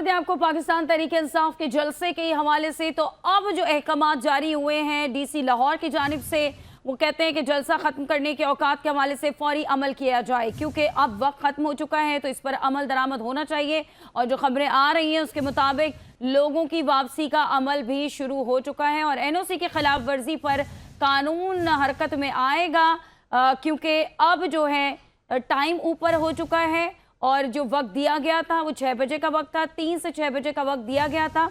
दें आपको पाकिस्तान तहरीक-ए-इंसाफ के जलसे के हवाले से। तो अब जो अहकामात जारी हुए हैं डीसी लाहौर की जानिब से, वो कहते हैं कि जलसा ख़त्म करने के औकात के हवाले से फ़ौरी अमल किया जाए, क्योंकि अब वक्त ख़त्म हो चुका है तो इस पर अमल दरामद होना चाहिए। और जो खबरें आ रही हैं उसके मुताबिक लोगों की वापसी का अमल भी शुरू हो चुका है और NOC की खिलाफ वर्जी पर कानून हरकत में आएगा, क्योंकि अब जो है टाइम ऊपर हो चुका है और जो वक्त दिया गया था वो 6 बजे का वक्त था, 3 से 6 बजे का वक्त दिया गया था।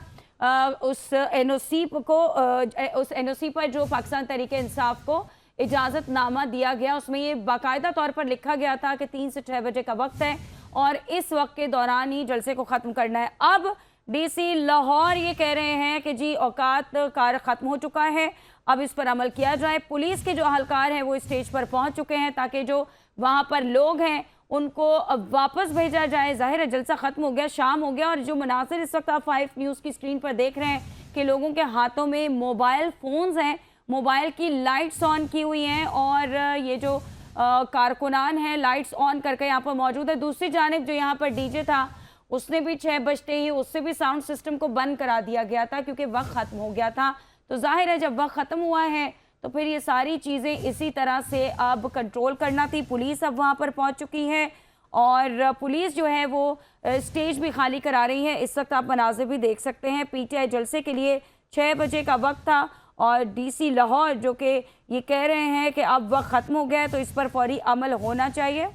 उस NOC पर जो पाकिस्तान तहरीक-ए-इंसाफ को इजाज़तनामा दिया गया, उसमें ये बाकायदा तौर पर लिखा गया था कि 3 से 6 बजे का वक्त है और इस वक्त के दौरान ही जलसे को ख़त्म करना है। अब DC लाहौर ये कह रहे हैं कि जी औकात कार ख़त्म हो चुका है, अब इस पर अमल किया जाए। पुलिस के जो अहलकार हैं वो स्टेज पर पहुंच चुके हैं ताकि जो वहाँ पर लोग हैं उनको वापस भेजा जाए। जाहिर है जलसा ख़त्म हो गया, शाम हो गया और जो मनासिर इस वक्त आप 5 न्यूज़ की स्क्रीन पर देख रहे हैं कि लोगों के हाथों में मोबाइल फ़ोन्स हैं, मोबाइल की लाइट्स ऑन की हुई हैं और ये जो कारकुनान हैं लाइट्स ऑन करके यहाँ पर मौजूद है। दूसरी जानिब जो यहाँ पर DJ था उसने भी 6 बजते ही उससे भी साउंड सिस्टम को बंद करा दिया गया था क्योंकि वक्त ख़त्म हो गया था। तो जाहिर है जब वक्त ख़त्म हुआ है तो फिर ये सारी चीज़ें इसी तरह से अब कंट्रोल करना थी। पुलिस अब वहाँ पर पहुँच चुकी है और पुलिस जो है वो स्टेज भी खाली करा रही है। इस वक्त आप मनाज़िर भी देख सकते हैं। PTI जलसे के लिए 6 बजे का वक्त था और DC लाहौर जो कि ये कह रहे हैं कि अब वक्त ख़त्म हो गया है तो इस पर फौरी अमल होना चाहिए।